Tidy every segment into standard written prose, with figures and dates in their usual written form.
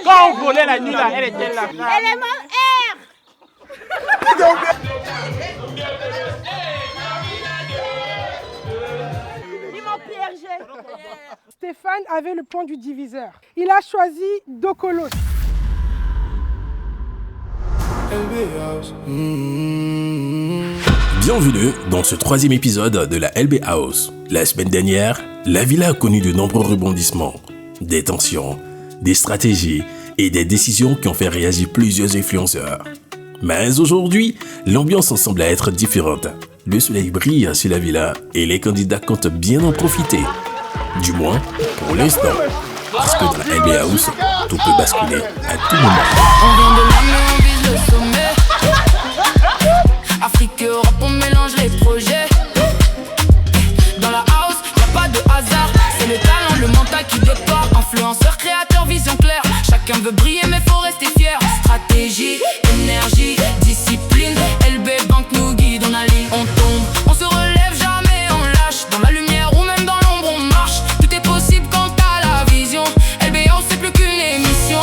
Quand on volait la nuit là, elle était là. Élément R. Stéphane avait le plan du diviseur. Il a choisi Dokolos. Bienvenue dans ce troisième épisode de la LB House. La semaine dernière, la villa a connu de nombreux rebondissements, des tensions, des stratégies et des décisions qui ont fait réagir plusieurs influenceurs. Mais aujourd'hui, l'ambiance en semble être différente. Le soleil brille sur la villa et les candidats comptent bien en profiter. Du moins, pour l'instant. Parce que dans la LB House, tout peut basculer à tout moment. On vient de là mais on vise le sommet. Afrique, Europe, on mélange les projets. Dans la house, y'a pas de hasard. C'est le talent, le mental qui déporte. Influenceur, créateur, vision claire. Chacun veut briller mais faut rester fier. Stratégie, énergie, discipline. LB Bank nous guide, on aligne. On tombe, on se relève, jamais on lâche. Dans la lumière ou même dans l'ombre on marche. Tout est possible quand t'as la vision. LBO c'est plus qu'une émission.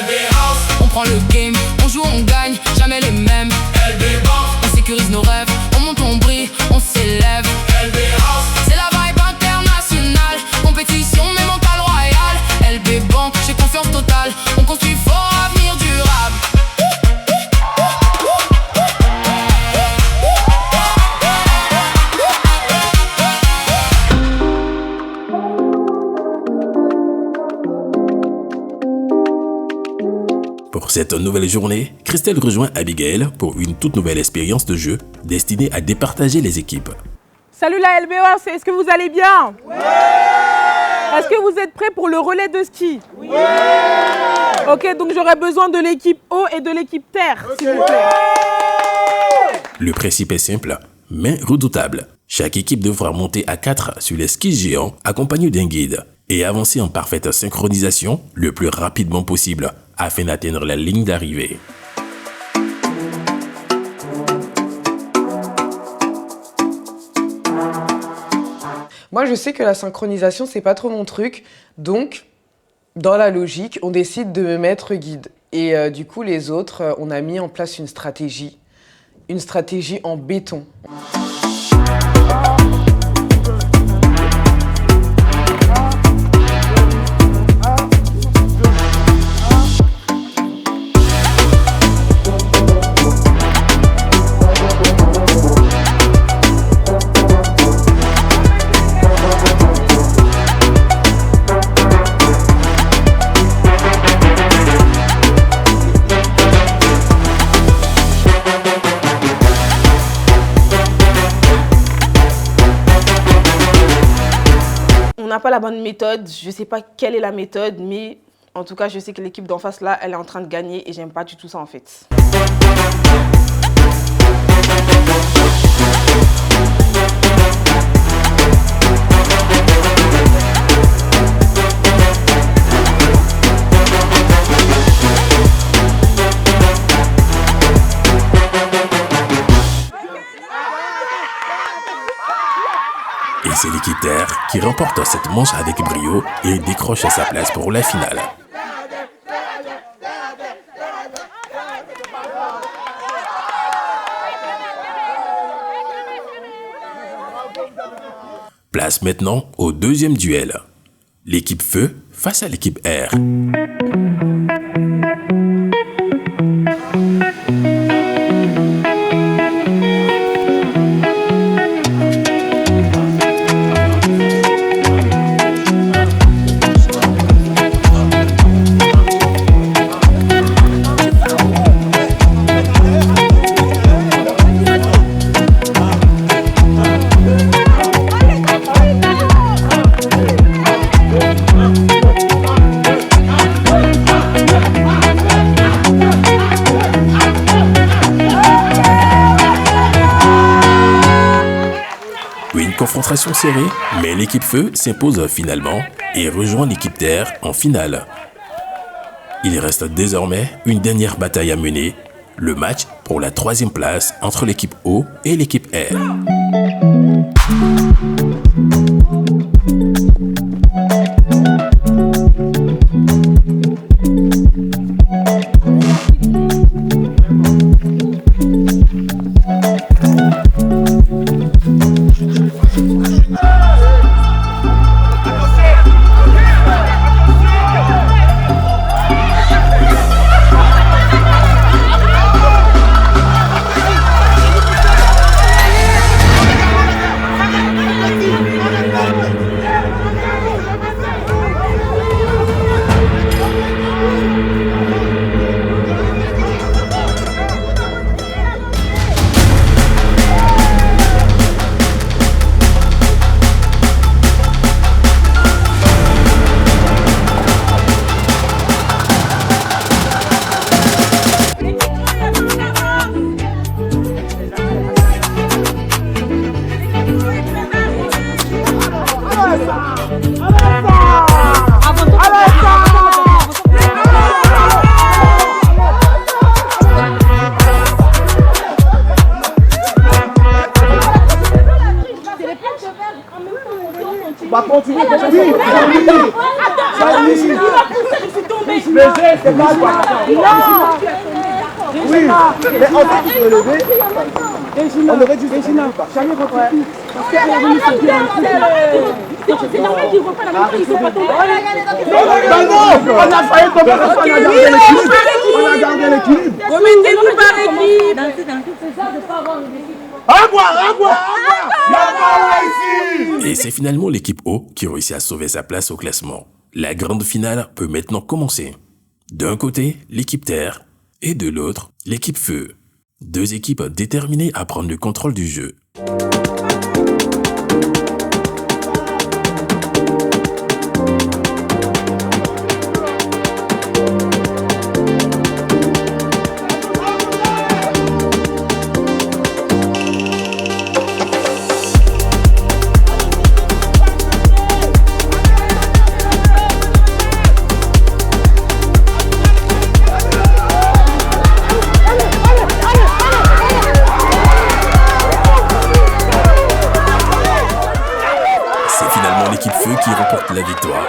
LB House, on prend le game, on joue, on gagne, jamais les mêmes. LB Bank, on sécurise nos rêves, on monte, on brille, on s'élève. LB House, c'est la vibe internationale, compétition mais mental royal. LB Bank, j'ai confiance totale, on construit fort, avenir durable. Pour cette nouvelle journée, Christelle rejoint Abigail pour une toute nouvelle expérience de jeu destinée à départager les équipes. Salut la LBO, est-ce que vous allez bien? Oui. Est-ce que vous êtes prêts pour le relais de ski? Oui. Ok, donc j'aurai besoin de l'équipe eau et de l'équipe terre, s'il vous plaît. Le principe est simple, mais redoutable. Chaque équipe devra monter à 4 sur les skis géants accompagnés d'un guide et avancer en parfaite synchronisation le plus rapidement possible afin d'atteindre la ligne d'arrivée. Moi, je sais que la synchronisation, c'est pas trop mon truc. Donc, dans la logique, on décide de me mettre guide. Et du coup, les autres, on a mis en place une stratégie en béton. On n'a pas la bonne méthode, je sais pas quelle est la méthode, mais en tout cas je sais que l'équipe d'en face là, elle est en train de gagner et j'aime pas du tout ça en fait. Et c'est l'équipe Terre qui remporte cette manche avec brio et décroche sa place pour la finale. Place maintenant au deuxième duel. L'équipe Feu face à l'équipe Air. Confrontation serrée, mais l'équipe Feu s'impose finalement et rejoint l'équipe Terre en finale. Il reste désormais une dernière bataille à mener, le match pour la 3e place entre l'équipe Eau et l'équipe Air. Oui, mais en fait, il se lever. On aurait dû jamais retrouver. C'est normal qu'ils ne voient pas la même chose, ils sont pas tombés. Mais non, on a failli tomber parce qu'on a gardé l'équilibre. On a gardé l'équilibre. Remettez-vous par équipe. Et c'est finalement l'équipe O qui réussit à sauver sa place au classement. La grande finale peut maintenant commencer. D'un côté, l'équipe Terre, et de l'autre, l'équipe Feu. Deux équipes déterminées à prendre le contrôle du jeu. L'équipe Feu qui remporte la victoire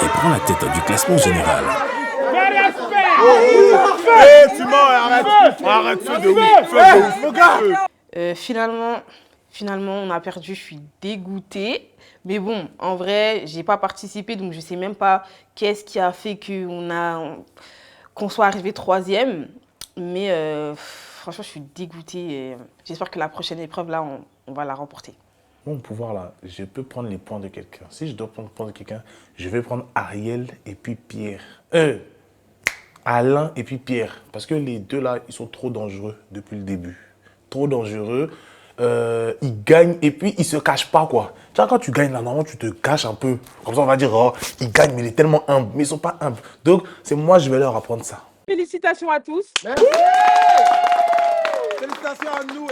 et prend la tête du classement général. Finalement, on a perdu, je suis dégoûtée. Mais bon, en vrai, j'ai pas participé, donc je sais même pas qu'est-ce qui a fait qu'on soit arrivé 3e. Mais franchement, je suis dégoûtée. J'espère que la prochaine épreuve, là, on va la remporter. Mon pouvoir là, je peux prendre les points de quelqu'un. Si je dois prendre les points de quelqu'un, je vais prendre Ariel et puis Pierre. Alain et puis Pierre. Parce que les deux là, ils sont trop dangereux depuis le début. Trop dangereux. Ils gagnent et puis ils se cachent pas quoi. Tu vois, quand tu gagnes là, normalement tu te caches un peu. Comme ça on va dire, oh, ils gagnent mais il est tellement humble. Mais ils sont pas humbles. Donc c'est moi, je vais leur apprendre ça. Félicitations à tous. Merci. Félicitations à nous,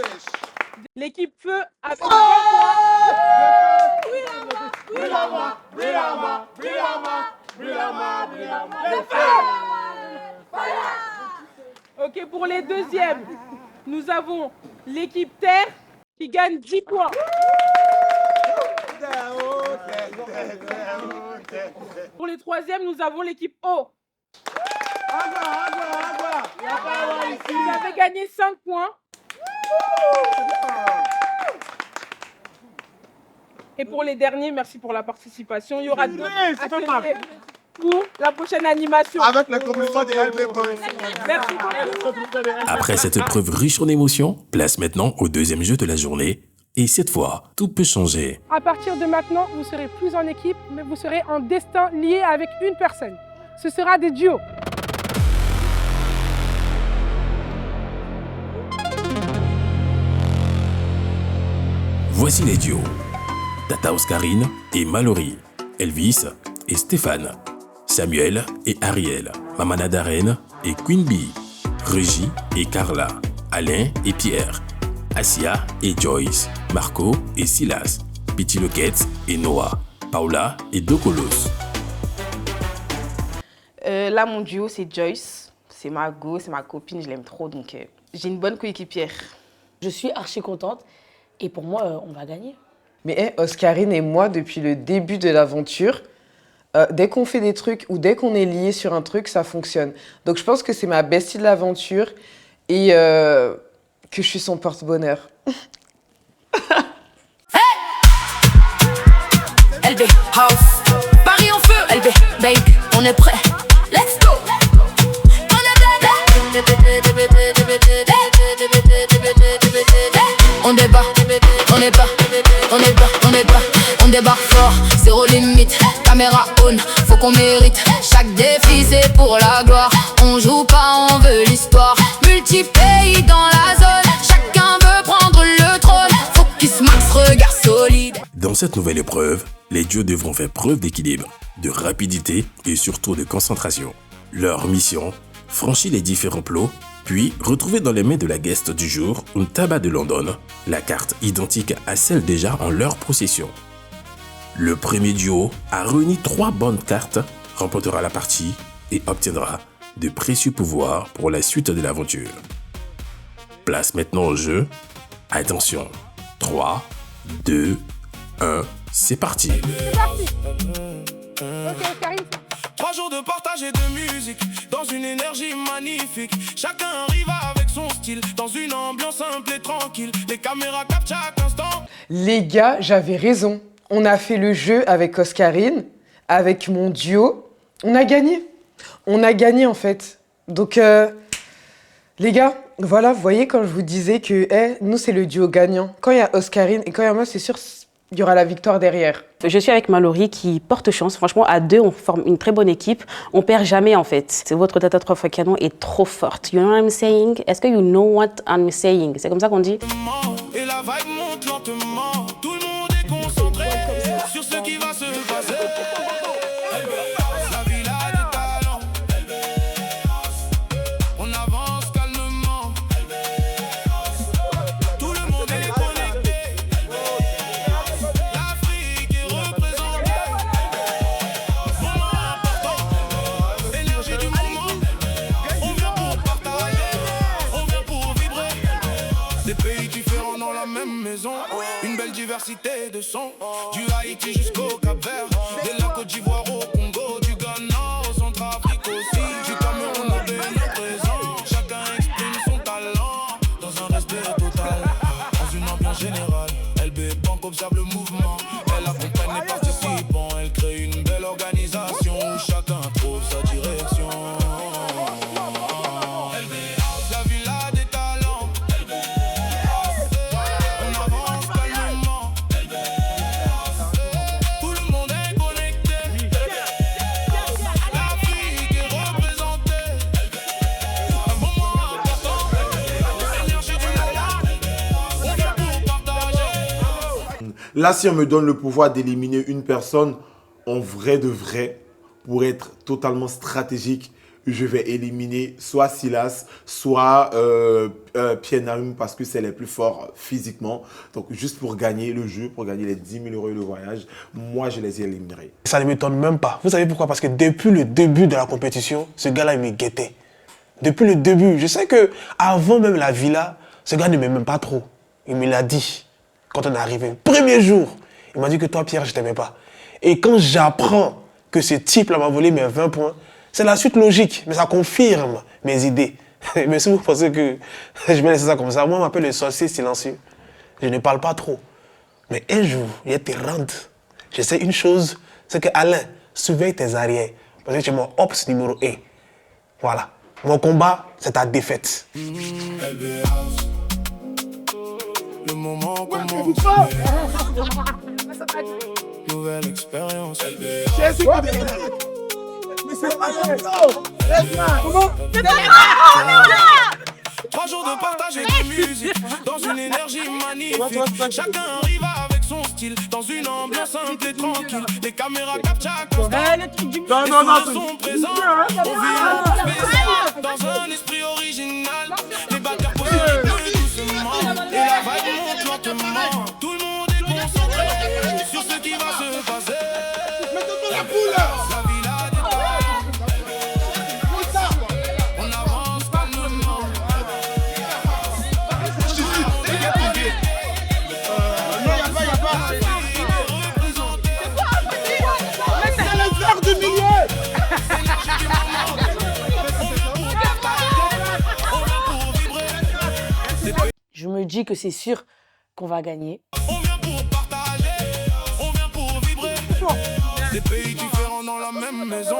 L'équipe Feu avec Ok, pour les deuxièmes, nous avons l'équipe Terre qui gagne 10 points. Pour les troisièmes, nous avons l'équipe O. Vous avez gagné 5 points. Et pour les derniers, merci pour la participation. Il y aura d'autres ateliers pour la prochaine animation. Avec le complément des LB. Merci. Après cette épreuve riche en émotions, place maintenant au deuxième jeu de la journée. Et cette fois, tout peut changer. À partir de maintenant, vous serez plus en équipe, mais vous serez en destin lié avec une personne. Ce sera des duos. Voici les duos. Tata Oscarine et Mallory, Elvis et Stéphane, Samuel et Ariel, Mamana Darren et Queen Bee, Régie et Carla, Alain et Pierre, Asia et Joyce, Marco et Silas, Pity Loquette et Noah, Paula et Dokolos. Là, mon duo, c'est Joyce. C'est ma go, c'est ma copine, je l'aime trop, donc j'ai une bonne coéquipière. Je suis archi contente et pour moi, on va gagner. Mais Oscarine et moi, depuis le début de l'aventure, dès qu'on fait des trucs ou dès qu'on est liés sur un truc, ça fonctionne. Donc je pense que c'est ma bestie de l'aventure et que je suis son porte-bonheur. LB House, Paris en feu, LB Babe, on est prêt, let's go. On débat, on débarque fort, zéro limite, caméra on, faut qu'on mérite. Chaque défi c'est pour la gloire, on joue pas, on veut l'histoire. Multi-pays dans la zone, chacun veut prendre le trône. Focus max, regard solide. Dans cette nouvelle épreuve, les duos devront faire preuve d'équilibre, de rapidité et surtout de concentration. Leur mission, franchir les différents plots, puis retrouver dans les mains de la guest du jour, une tabac de London, la carte identique à celle déjà en leur possession. Le premier duo a réuni 3 bonnes cartes, remportera la partie et obtiendra de précieux pouvoirs pour la suite de l'aventure. Place maintenant au jeu. Attention, 3, 2, 1, c'est parti. C'est parti. Ok, Karine. 3 jours de partage et de musique, dans une énergie magnifique. Chacun arrive avec son style, dans une ambiance simple et tranquille. Les caméras captent chaque instant. Les gars, j'avais raison. On a fait le jeu avec Oscarine, avec mon duo. On a gagné. On a gagné en fait. Donc, les gars, voilà, vous voyez quand je vous disais que nous, c'est le duo gagnant. Quand il y a Oscarine et quand il y a moi, c'est sûr, il y aura la victoire derrière. Je suis avec Mallory qui porte chance. Franchement, à deux, on forme une très bonne équipe. On perd jamais, en fait. Votre tata 3 fois canon est trop forte. You know what I'm saying? Est-ce que you know what I'm saying? C'est comme ça qu'on dit? Et la vibe monte lentement. Tout le monde est concentré sur ce qui va se passer. La villa des talents. On avance calmement. Tout le monde est connecté. L'Afrique est représentée. Moment important. Énergie du moment. On vient pour partager. On vient pour vibrer. Des pays différents dans la même maison. Une belle diversité de sons. Du Haïti jusqu'au Cap-Vert. De la Côte d'Ivoire au Congo. Du Ghana au Centrafrique aussi. Du Cameroun au Bénin présent. Chacun exprime son talent dans un respect total. Dans une ambiance générale. LB Banque observe le mouvement. Elle accompagne les participants. Elle crée une belle organisation où chacun trouve sa direction. La villa des talents. On avance calmement. Tout le monde est connecté. L'Afrique est représentée. Un moment important. L'énergie du moment. On vient pour partager. Là, si on me donne le pouvoir d'éliminer une personne en vrai de vrai, pour être totalement stratégique, je vais éliminer soit Silas, soit Pierre Naoum parce que c'est les plus forts physiquement. Donc, juste pour gagner le jeu, pour gagner les 10 000 € et le voyage, moi, je les éliminerai. Ça ne m'étonne même pas. Vous savez pourquoi? Parce que depuis le début de la compétition, ce gars-là, il me guettait. Depuis le début. Je sais qu'avant même la villa, ce gars ne m'aimait pas trop. Il me l'a dit quand on est arrivé. Premier jour, il m'a dit que toi, Pierre, je ne t'aimais pas. Et quand j'apprends que ce type-là m'a volé mes 20 points, c'est la suite logique, mais ça confirme mes idées. Mais si vous pensez que je vais laisser ça comme ça, moi, on m'appelle le sorcier silencieux. Je ne parle pas trop. Mais un jour, il y a tes rentes. Je sais une chose, c'est que Alain, surveille tes arrières. Parce que tu es mon ops numéro 1. Voilà. Mon combat, c'est ta défaite. Le moment commence. Nouvelle expérience. Jésus, mais c'est pas comment? 3 jours de partage et de musique, dans une énergie magnifique. Chacun arrive avec son style, dans une ambiance simple et tranquille. Les caméras captent chaque instant. Les soins sont présents. On vit un spécial, dans un esprit original. Les batteurs posent doucement, et la vibe monte lentement. Tout le monde est concentré sur ce qui va se passer. La villa des talents. On avance calmement. C'est les heures du milieu. Je me dis que c'est sûr qu'on va gagner. On vient pour partager, on vient pour vibrer. Des pays différents dans la même maison.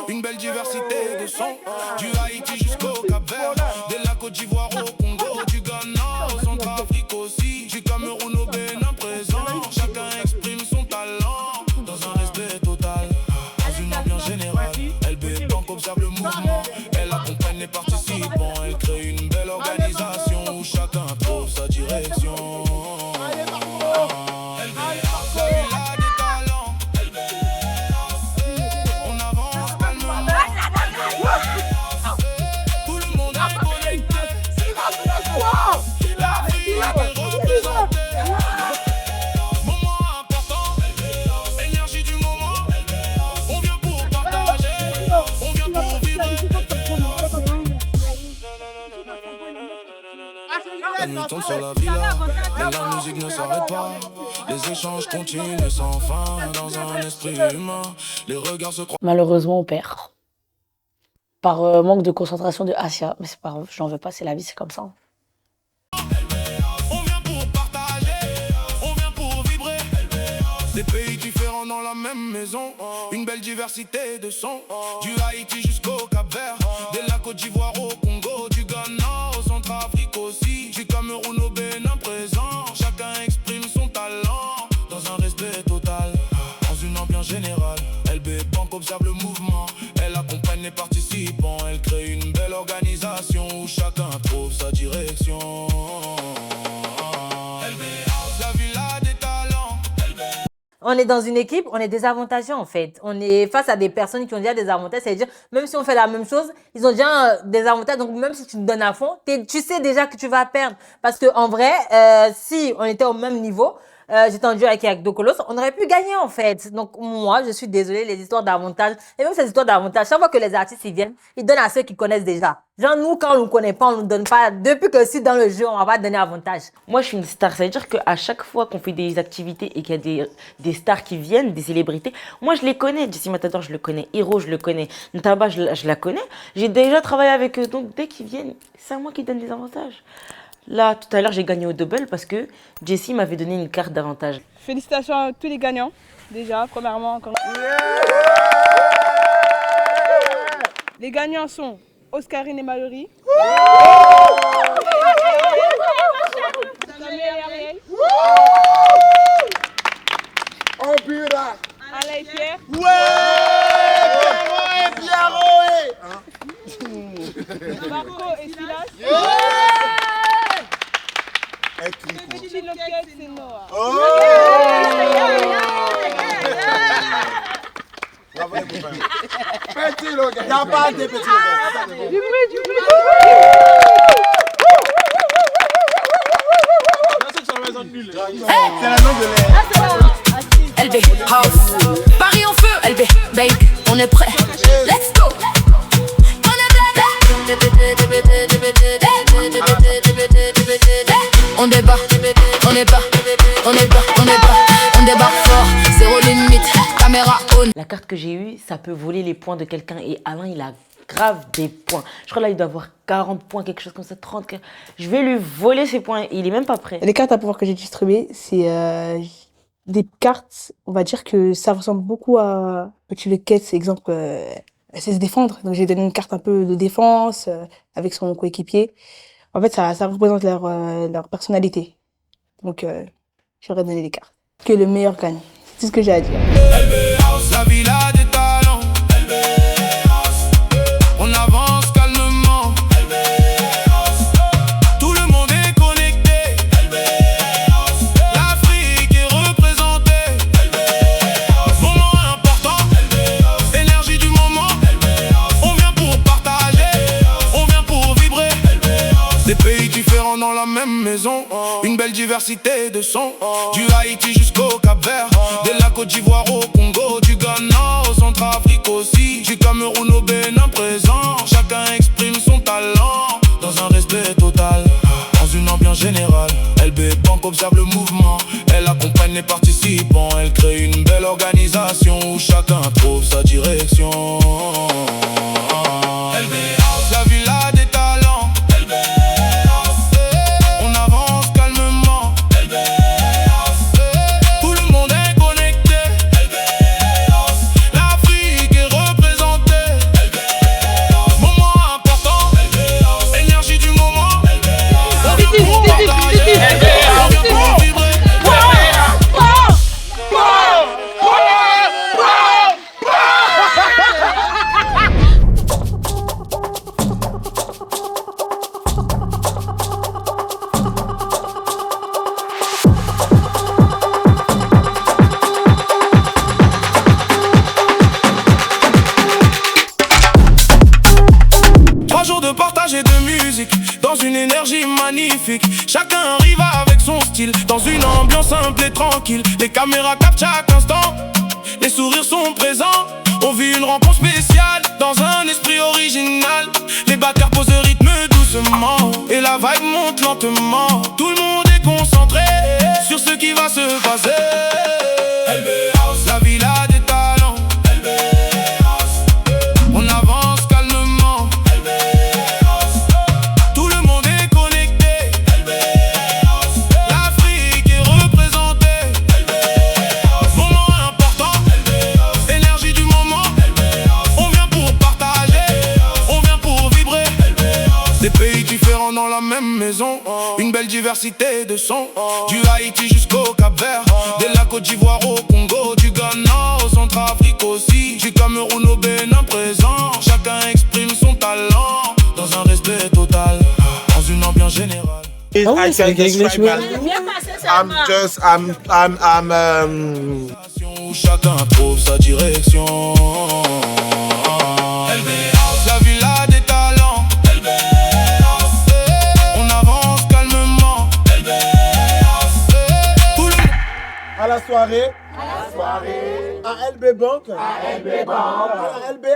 Une belle diversité de sons. Du Haïti jusqu'au Cap-Vert. De la Côte d'Ivoire au Congo. Du Ghana au Centrafrique aussi. Du Cameroun au Bénin présent. Chacun exprime son talent dans un respect total. Dans une ambiance générale. LB Banque observe le mouvement. Elle accompagne les participants. Elle crée une belle organisation où chacun trouve sa direction. On tombe sur la villa, et la musique ne s'arrête pas. Les échanges continuent sans fin dans un esprit humain. Les regards se croisent. Malheureusement, on perd. Par manque de concentration de Asia. Mais c'est pas grave, j'en veux pas, c'est la vie, c'est comme ça. Des pays différents dans la même maison. Une belle diversité de sons. Du Haïti jusqu'au Cap-Vert. De la Côte d'Ivoire au Congo. Du Ghana au Centrafrique aussi. Du Cameroun au Bénin présent. Chacun exprime son talent dans un respect total. Dans une ambiance générale. LB Bank observe le mouvement. Elle accompagne les participants. Elle crée une belle organisation où chacun trouve sa direction. On est dans une équipe, on est désavantagé en fait. On est face à des personnes qui ont déjà des avantages. C'est-à-dire, même si on fait la même chose, ils ont déjà des avantages. Donc, même si tu te donnes à fond, tu sais déjà que tu vas perdre. Parce que en vrai, si on était au même niveau, j'étais en duo avec Dokolos, on aurait pu gagner en fait. Donc, moi, je suis désolée, les histoires d'avantages, et même ces histoires d'avantages, chaque fois que les artistes ils viennent, ils donnent à ceux qui connaissent déjà. Genre, nous, quand on ne connaît pas, on ne donne pas. Depuis que si dans le jeu, on va pas donner avantage. Moi, je suis une star. Ça veut dire qu'à chaque fois qu'on fait des activités et qu'il y a des stars qui viennent, des célébrités, moi, je les connais. Jessie Matador, je le connais. Hiro, je le connais. Ntaba, je la connais. J'ai déjà travaillé avec eux. Donc, dès qu'ils viennent, c'est à moi qui donne des avantages. Là, tout à l'heure, j'ai gagné au double parce que Jessie m'avait donné une carte d'avantage. Félicitations à tous les gagnants. Déjà, premièrement, encore. Les gagnants sont Oscarine et Mallory. Oh putain! Alain et Pierre. Marco et Silas. Petit Loquet, c'est Noah. Bravo les copains. Petit Loquet. Il n'y a pas de petit Loquet. Du bruit. C'est la langue de l'air. LB House, Paris en feu, LB Bank, on est prêt. Let's go. On débat, on débat fort, zéro limite, caméra on. La carte que j'ai eue, ça peut voler les points de quelqu'un et Alain, il a grave des points. Je crois là, il doit avoir 40 points, quelque chose comme ça, 30. Je vais lui voler ses points, il est même pas prêt. Les cartes à pouvoir que j'ai distribuées, c'est des cartes, on va dire que ça ressemble beaucoup à Petit Lequet, c'est exemple, elle sait se défendre. Donc j'ai donné une carte un peu de défense avec son coéquipier. En fait, ça représente leur personnalité. Donc j'aurais donné des cartes. Que le meilleur gagne. C'est tout ce que j'ai à dire. La villa des talents. On avance calmement. Tout le monde est connecté. L'Afrique est représentée. Moment important. Énergie du moment. On vient pour partager. On vient pour vibrer. Des pays différents dans la même maison. Une belle diversité de sons. Du Haïti jusqu'au Cap-Vert. De la Côte d'Ivoire au Congo. Du Ghana au Centrafrique aussi. Du Cameroun au Bénin présent. Chacun exprime son talent dans un respect total. Dans une ambiance générale. LB Bank observe le mouvement. Elle accompagne les participants. Elle crée une belle organisation où chacun trouve sa direction. LB House, la villa des talents. LB House, on avance calmement. LB House, tout le monde est connecté. LB House, l'Afrique est représentée. LB House, moment important. LB House, énergie du moment. LB House, on vient pour partager. LB House, on vient pour vibrer. Dans une énergie magnifique, chacun arrive avec son style. Dans une ambiance simple et tranquille. Les caméras captent chaque instant. Les sourires sont présents. On vit une rencontre spéciale dans un esprit original. Les batteurs posent le rythme doucement et la vibe monte lentement. Tout le monde est concentré sur ce qui qui va se passer. LB House, la villa des talents. LB House, on avance calmement. LB House, tout le monde est connecté. LB House, l'Afrique est représentée. LB House, moment important. LB House, énergie du moment. LB House, on vient pour partager. On vient pour vibrer. LB House, des pays différents dans la même maison. Une belle diversité de sons. Du Haïti jusqu'au Cap-Vert. De la Côte d'Ivoire au Congo. Du Ghana au Centrafrique aussi. Du Cameroun au Bénin présent. Chacun exprime son talent dans un respect total. Dans une ambiance générale. I can describe that. Où chacun trouve sa direction. LB House, la villa des talents. LB House, on avance calmement. LB House, tout le monde. À la soirée. À LB Bank. À la LB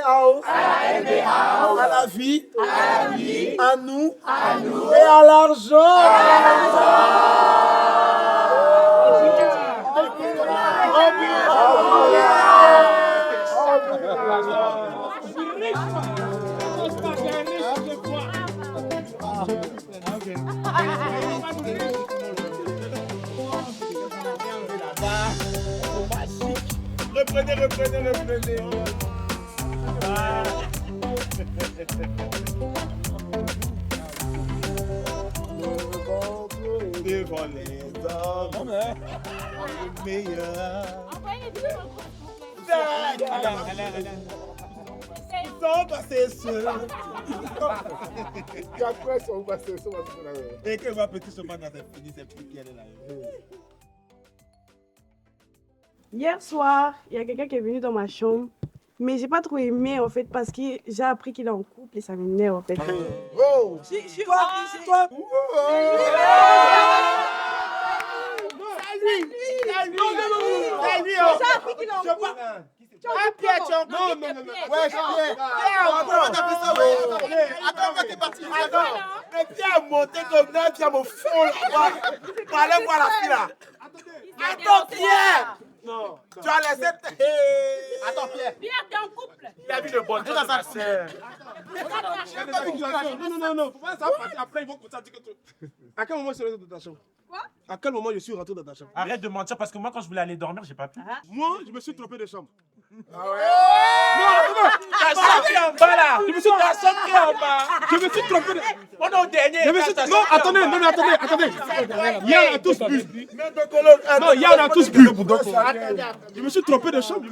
House. À la vie. À nous. Et à l'argent. Reprenez. Devant les hommes, le meilleur. Ils sont passés seuls. Après, ils sont passés seuls. Et que ma petite chemin dans cette fini, c'est plus qu'elle est là. Hier soir, il y a quelqu'un qui est venu dans ma chambre, mais j'ai pas trop aimé en fait parce que j'ai appris qu'il est en couple et ça m'énerve en fait. Oh! C'est toi! Pierre, tu es en couple. Non. Ouais, Pierre, attends, quand t'es parti. Mais Pierre est monté comme ça, Pierre me fond là-bas. Pour aller voir la fille là. Attends, Pierre! Non. Tu as laissé. Attends, Pierre. Pierre, t'es en couple. Il a vu le bon dans sa sœur. Non. Faut pas ça passer. Après, ils vont commencer à dire que tu. À quel moment je suis rentré dans ta chambre? Quoi? À quel moment je suis rentré dans ta chambre? Arrête de mentir parce que moi, quand je voulais aller dormir, j'ai pas pu. Moi, je me suis trompé de chambre. Ah ouais? Non. Ta chambre est en bas là. Je me suis Ta chambre est en bas. Je me suis trompé de. On est au dernier. Non, attendez. Hier, on a tous bu. Non, hier, on a tous bu. Je me suis trompé de chambre.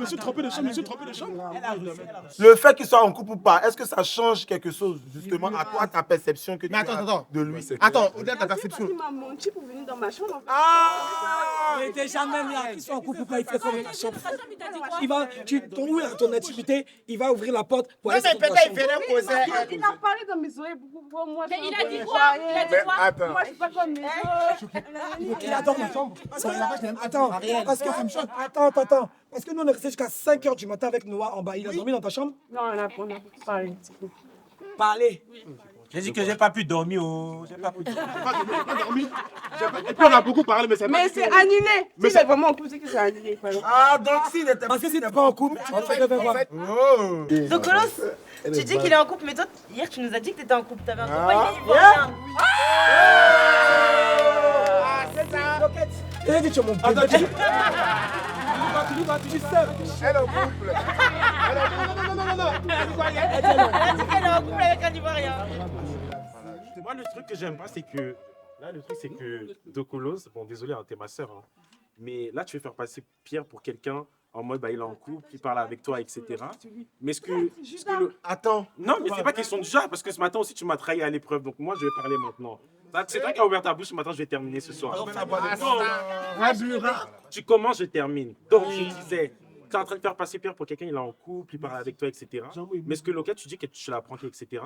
Le fait qu'il soit en couple ou pas, est-ce que ça change quelque chose justement à toi, ta perception que tu as de lui? Attends, au-delà de ta perception. Il m'a menti pour venir dans ma chambre. Mais déjà même là, ils sont en couple ou pas, il fait comme dans la chambre. Il va, où est ton intimité, il va ouvrir la porte pour aller mais peut-être il venait causer. Il a parlé dans mes oreilles pour moi. Mais il a dit quoi? Attends. Moi, je suis pas comme mes autres. Il adore ma chambre. Attends, parce que ça me choque. Attends. Parce que nous, on est restés jusqu'à 5h du matin avec Noah en bas. Il a dormi dans ta chambre? Non, on a parlé. Parler. J'ai dit que j'ai pas pu dormir. J'ai pas pu dormir. Et puis on a beaucoup parlé, mais c'est pas. Mais c'est annulé. Si c'est vraiment en couple, c'est que c'est annulé. Ah, donc s'il n'était pas. Parce que si t'es pas en couple, tu peux faire quoi? Donc, Colos, tu dis qu'il est en couple, mais toi, hier, tu nous as dit que t'étais en couple. T'avais un copain, il C'est ça. T'as dit que tu es mon bébé. Tu sais. Elle est en couple. Non. Elle a dit qu'elle est en couple avec un Ivoirien. Moi, le truc que j'aime pas, c'est que. Là, le truc, c'est que Dokolos, bon, désolé, hein, t'es ma soeur, hein, mais là, tu veux faire passer Pierre pour quelqu'un en mode, bah, il est en couple, il parle avec toi, etc. Mais Attends. Non, mais c'est pas question de genre, parce que ce matin aussi, tu m'as trahi à l'épreuve, donc moi, je vais parler maintenant. C'est toi qui as ouvert ta bouche ce matin, je vais terminer ce soir. Tu commences, je termine. Donc, je disais, tu es en train de faire passer Pierre pour quelqu'un, il est en couple, il parle avec toi, etc. Mais ce que Loca, tu dis que tu l'as pranké, etc.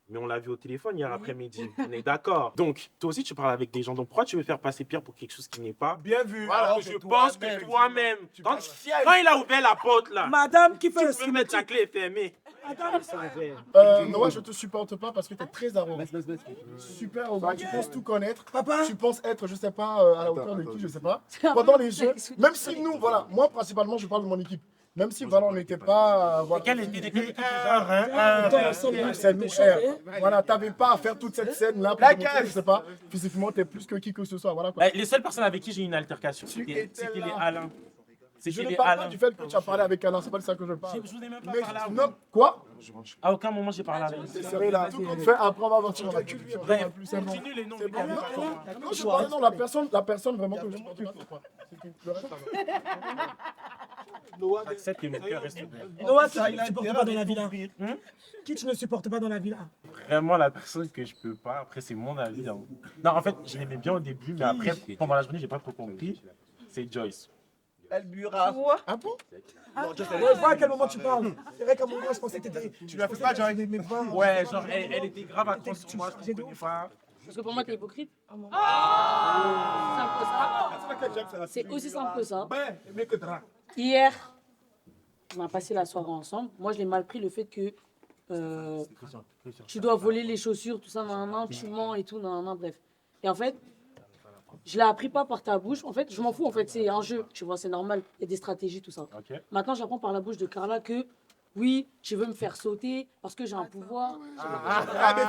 Mais on l'a vu au téléphone hier après-midi. On est d'accord. Donc, toi aussi, tu parles avec des gens. Donc, pourquoi tu veux faire passer Pierre pour quelque chose qui n'est pas? Bien vu. Alors que je pense que toi-même, quand il a ouvert la porte là, Madame qui fait tu peux mettre la clé fermée. Noah, je te supporte pas parce que t'es très arrogant. Super arrogant, tu penses tout connaître. Papa. Tu penses être, je sais pas, à la hauteur de qui, je sais pas. Pendant les jeux, même si nous, voilà, moi principalement, je parle de mon équipe. Même si voilà, on n'était pas. Voilà, quelle était l'équipe c'est nous, R. Voilà, t'avais pas à faire toute cette scène-là pour montrer, je sais pas, physiquement, t'es plus que qui que ce soit. Voilà, quoi. Les seules personnes avec qui j'ai eu une altercation, c'était les Alain. Je ne parle pas du fait que tu as parlé avec Alain, c'est pas de ça que je parle. Je vous ai même pas parlé à vous. Non, quoi? À aucun moment j'ai parlé avec vous. C'est sérieux là, tout compte fait, après on va voir si on va plus. Continue les noms. Non, je parle, non, la personne vraiment que je ne supporte pas. Le reste, ça va. Noah, accepte que mon cœur reste ouvert. Noah, qui tu ne supportes pas dans la villa? Qui tu ne supportes pas dans la villa? Vraiment la personne que je peux pas, après c'est mon avis. Hein. Non, en fait, je l'aimais bien au début, mais après, pendant la journée, j'ai pas trop compris. C'est Joyce. Elle buera. Ah bon? Je vois à quel moment tu parles. C'est vrai qu'à un moment, je pensais que tu lui as fait ça, genre avec mes bras. Ouais, genre, elle était grave accrochée sur moi, je ne connais pas. Parce que pour moi, t'es hypocrite. C'est aussi simple que ça. Hier, on a passé la soirée ensemble. Moi, je l'ai mal pris le fait que tu dois voler les chaussures, tout ça, tu mens et tout, bref. Et en fait, je l'ai appris pas par ta bouche. En fait, je m'en fous. En fait, c'est un jeu. Tu vois, c'est normal. Il y a des stratégies, tout ça. Okay. Maintenant, j'apprends par la bouche de Carla que oui, tu veux me faire sauter parce que j'ai un pouvoir. Mais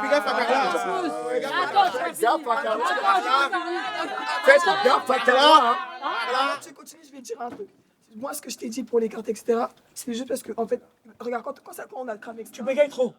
fais gaffe à Carla. Tu continues, je vais te dire un truc. Moi, ce que je t'ai dit pour les cartes, etc., c'est juste parce que, en fait, regarde, quand on a cramé, etc. Tu bégayes trop.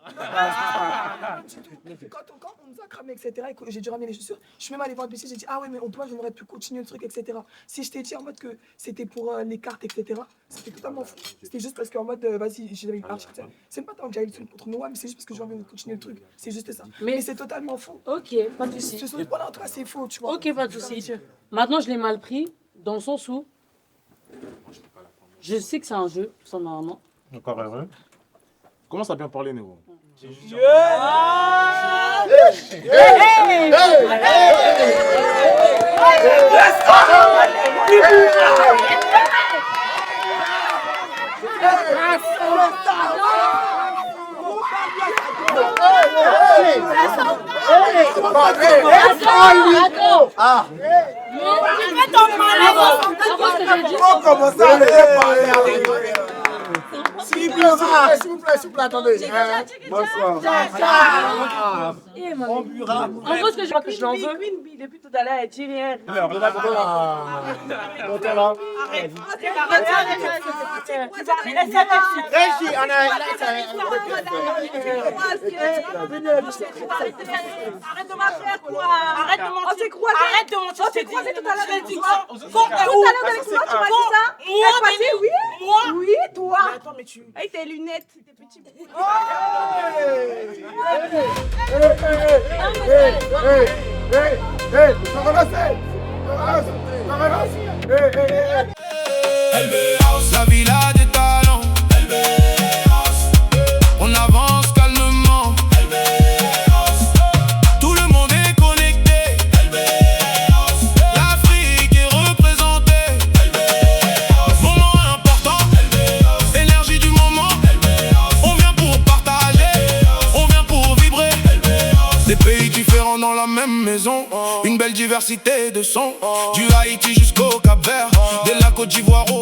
Quand on nous a cramé, etc., et que j'ai dû ramener les chaussures, je suis même allé voir le PC, j'ai dit, ah ouais, mais toi, j'aurais pu continuer le truc, etc. Si je t'ai dit en mode que c'était pour les cartes, etc., c'était totalement fou. C'était juste parce qu'en mode, vas-y, j'ai parti. C'est pas tant que j'avais le truc contre Noah, mais c'est juste parce que j'ai envie de continuer le truc. C'est juste ça. Mais c'est totalement faux. Ok, pas de soucis. Ce voilà, en tout cas, c'est faux, tu vois. Ok, pas de soucis. Maintenant, je l'ai mal pris, dans le sens où je sais que c'est un jeu, tout ça, normalement. Encore heureux. Commence à bien parler, Néo. S'il vous plaît, attendez. Bonsoir. En gros, ce que je vois que je l'en veux. Depuis tout à l'heure, elle dit rien. Régie, on a... Arrête de mentir, quoi. Arrête de mentir. On s'est croisés. Arrête de mentir. On s'est croisés tout à l'heure. Tout à l'heure, avec toi, tu m'as dit ça. Elle m'a dit oui. Moi. Oui, toi. Attends, mais tu... Avec tes lunettes, tes petits bouts. LB House, la villa des talents. LB House, on avance calmement. LB House, tout le monde est connecté. LB House, l'Afrique est représentée. LB House, moment important. LB House, énergie du moment. LB House, on vient pour partager. On vient pour vibrer. LB House, des pays différents dans la même maison. Une belle diversité de sons. Du Haïti jusqu'au Cap-Vert, de la Côte d'Ivoire au